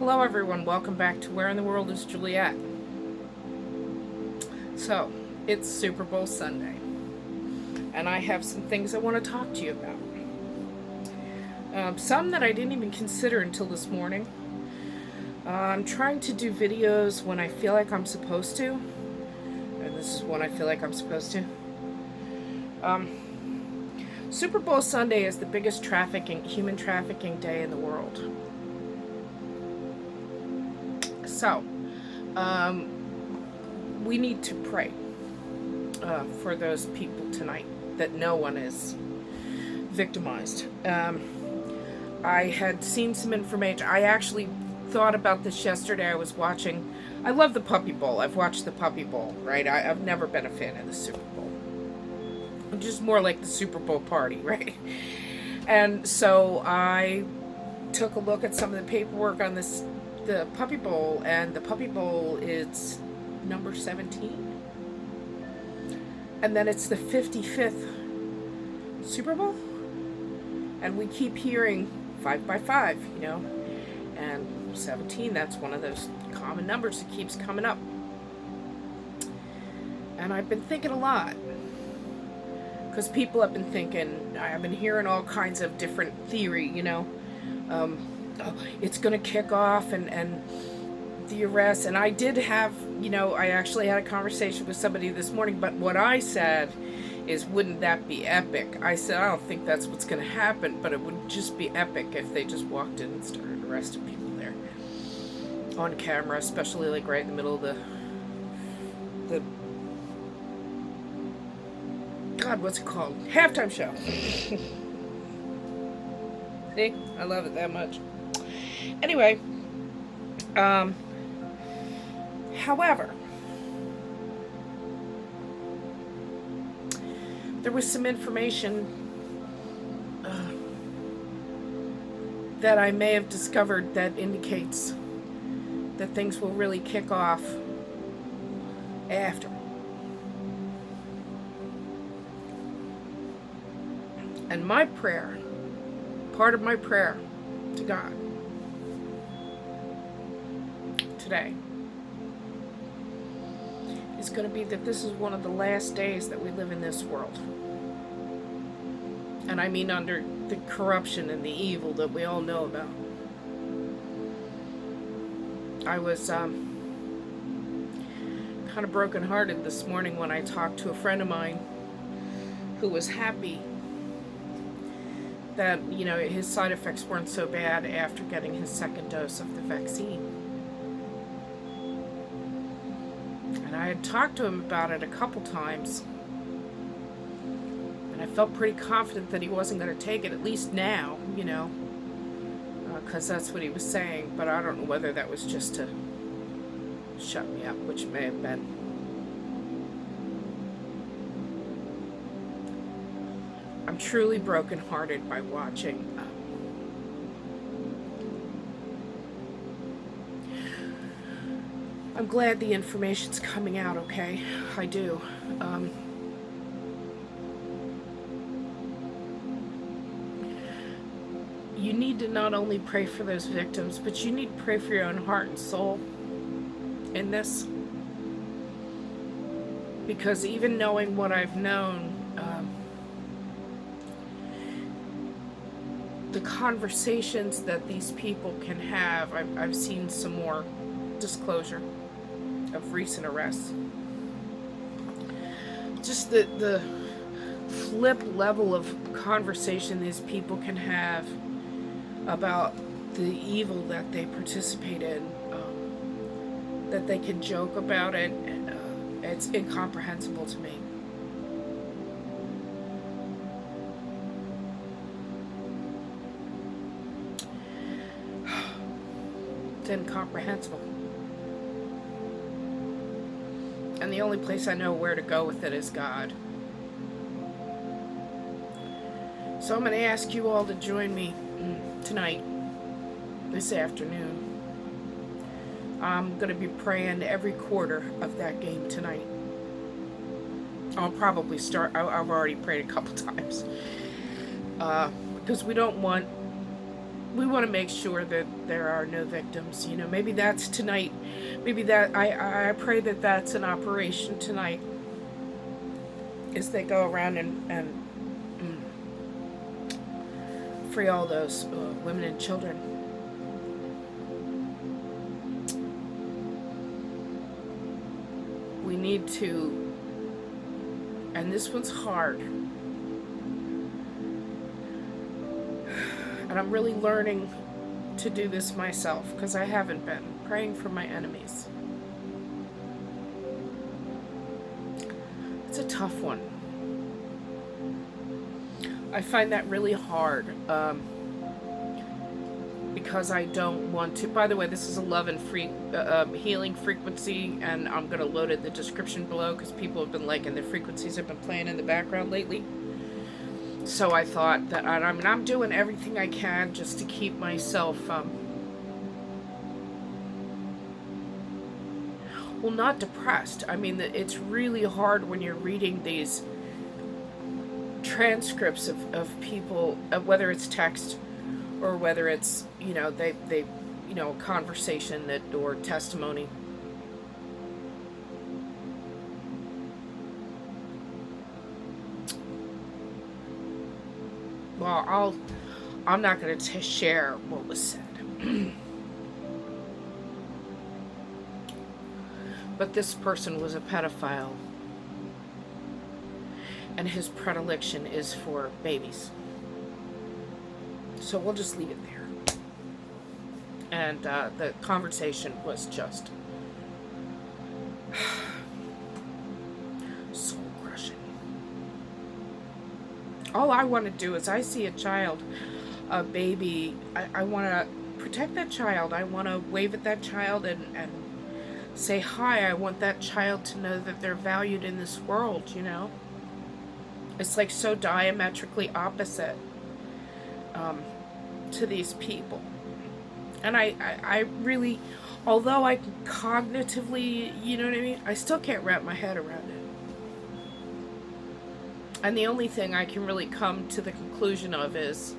Hello everyone, welcome back to Where in the World is Juliet? So, it's Super Bowl Sunday, and I have some things I want to talk to you about. Some that I didn't even consider until this morning. I'm trying to do videos when I feel like I'm supposed to, and this is when I feel like I'm supposed to. Super Bowl Sunday is the biggest human trafficking day in the world. So, we need to pray for those people tonight, that no one is victimized. I had seen some information. I actually thought about this yesterday. I love the Puppy Bowl. I've watched the Puppy Bowl, right? I've never been a fan of the Super Bowl. I'm just more like the Super Bowl party, right? And so I took a look at some of the paperwork on the Puppy Bowl, and the Puppy Bowl is number 17. And then it's the 55th Super Bowl. And we keep hearing 5 by 5, and 17, that's one of those common numbers that keeps coming up. And I've been thinking a lot, because people have been thinking, I've been hearing all kinds of different theory, it's going to kick off and the arrest. And I did have, I actually had a conversation with somebody this morning, but what I said is, wouldn't that be epic? I said, I don't think that's what's going to happen, but it would just be epic if they just walked in and started arresting people there on camera, especially like right in the middle of the God, what's it called? Halftime show. See? I love it that much. Anyway, however, there was some information that I may have discovered that indicates that things will really kick off after. And my prayer, part of my prayer to God today, is going to be that this is one of the last days that we live in this world. And I mean under the corruption and the evil that we all know about. I was kind of brokenhearted this morning when I talked to a friend of mine who was happy that, his side effects weren't so bad after getting his second dose of the vaccine. And I had talked to him about it a couple times, and I felt pretty confident that he wasn't going to take it, at least now, because that's what he was saying. But I don't know whether that was just to shut me up, which may have been. I'm truly brokenhearted by watching I'm glad the information's coming out, okay? I do. You need to not only pray for those victims, but you need to pray for your own heart and soul in this. Because even knowing what I've known, the conversations that these people can have, I've seen some more disclosure of recent arrests. Just the flip level of conversation these people can have about the evil that they participate in, that they can joke about it, and it's incomprehensible to me. It's incomprehensible. And the only place I know where to go with it is God. So I'm going to ask you all to join me tonight, this afternoon. I'm going to be praying every quarter of that game tonight. I'll probably start, I've already prayed a couple times. Because we don't want we want to make sure that there are no victims. You know, maybe that's tonight. Maybe that I pray that that's an operation tonight, as they go around and free all those women and children. We need to, and this one's hard, and I'm really learning to do this myself, because I haven't been praying for my enemies. It's a tough one. I find that really hard, because I don't want to. By the way, this is a love and healing frequency, and I'm going to load it in the description below, because people have been liking the frequencies I've been playing in the background lately. So I thought that, I'm doing everything I can just to keep myself, well, not depressed. I mean, it's really hard when you're reading these transcripts of people, whether it's text or whether it's, they a conversation or testimony. Well, I'm not going to share what was said. But this person was a pedophile, and his predilection is for babies. So we'll just leave it there. And the conversation was just soul crushing. All I want to do is, I see a child, a baby, I want to protect that child. I want to wave at that child and say hi. I want that child to know that they're valued in this world, It's like so diametrically opposite to these people. And I really, although I can cognitively, you know what I mean, I still can't wrap my head around it. And the only thing I can really come to the conclusion of is,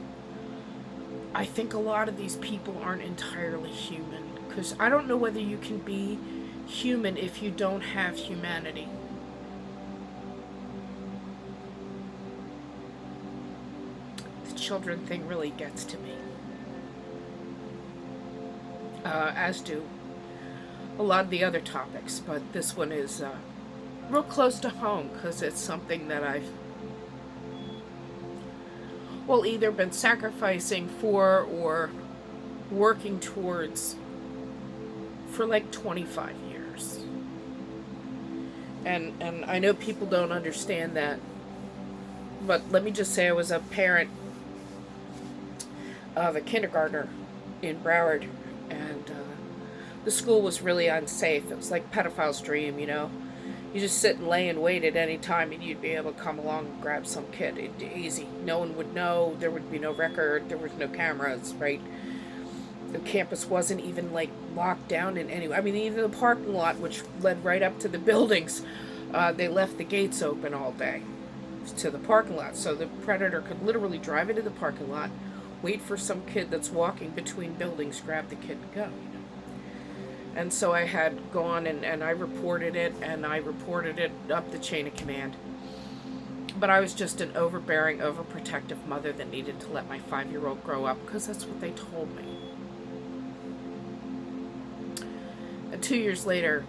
I think a lot of these people aren't entirely human. Because I don't know whether you can be human if you don't have humanity. The children thing really gets to me. As do a lot of the other topics. But this one is real close to home, because it's something that I've either been sacrificing for or working towards for like 25 years. And I know people don't understand that, but let me just say, I was a parent of a kindergartner in Broward, and the school was really unsafe. It was like pedophile's dream, You just sit and lay in wait at any time, and you'd be able to come along and grab some kid. Easy. No one would know. There would be no record. There was no cameras, right? The campus wasn't even like locked down in any way. I mean, even the parking lot, which led right up to the buildings, they left the gates open all day to the parking lot. So the predator could literally drive into the parking lot, wait for some kid that's walking between buildings, grab the kid and go. And so I had gone and I reported it, and I reported it up the chain of command. But I was just an overbearing, overprotective mother that needed to let my 5-year-old grow up, because that's what they told me. And 2 years later,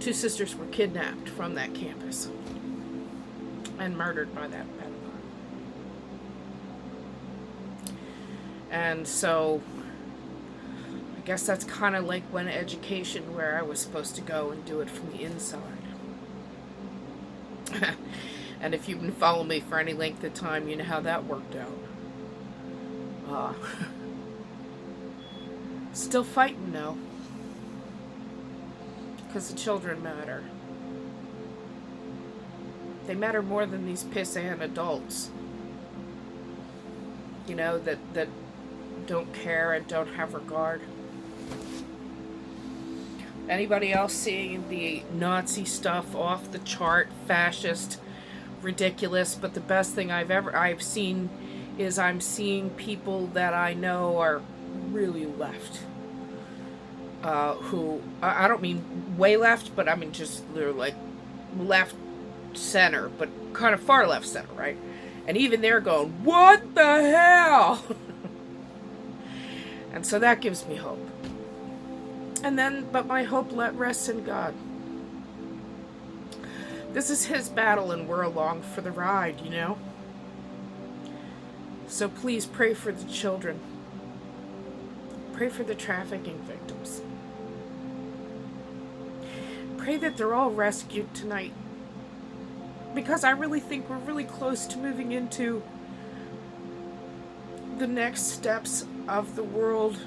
2 sisters were kidnapped from that campus and murdered by that pedophile. And so I guess that's kind of like when education, where I was supposed to go and do it from the inside. And if you've been following me for any length of time, you know how that worked out. Still fighting though, because the children matter. They matter more than these pissant adults, that don't care and don't have regard. Anybody else seeing the Nazi stuff, off the chart, fascist, ridiculous? But the best thing I've seen is I'm seeing people that I know are really left. Who, I don't mean way left, but I mean just they're like left center, but kind of far left center, right? And even they're going, what the hell? And so that gives me hope. And then, but my hope rests in God. This is his battle and we're along for the ride, you know? So please pray for the children. Pray for the trafficking victims. Pray that they're all rescued tonight. Because I really think we're really close to moving into the next steps of the world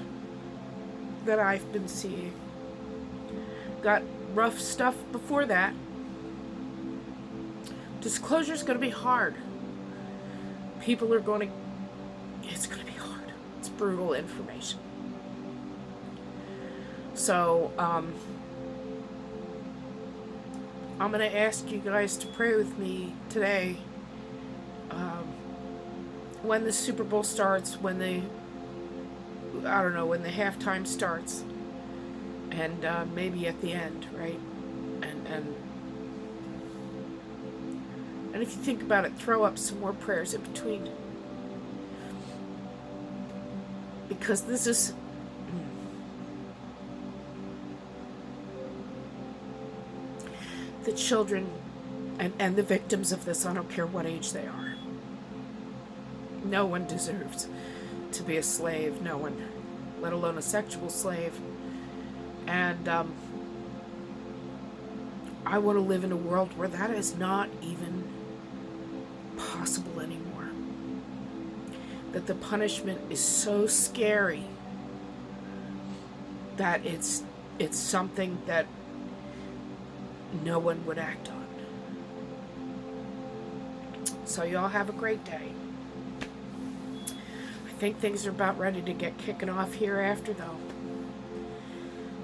that I've been seeing. Got rough stuff before that. Disclosure's going to be hard. People are going to... It's going to be hard. It's brutal information. So, I'm going to ask you guys to pray with me today. When the Super Bowl starts, when the halftime starts, and maybe at the end, right? And if you think about it, throw up some more prayers in between. Because this is... the children and the victims of this, I don't care what age they are. No one deserves to be a slave. No one. Let alone a sexual slave. And I want to live in a world where that is not even possible anymore. That the punishment is so scary that it's something that no one would act on. So y'all have a great day. I think things are about ready to get kicking off hereafter though.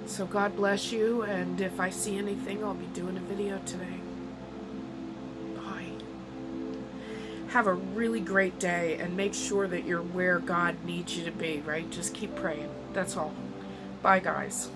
So God bless you, and if I see anything, I'll be doing a video today. Bye. Have a really great day, and make sure that you're where God needs you to be, right? Just keep praying. That's all. Bye, guys.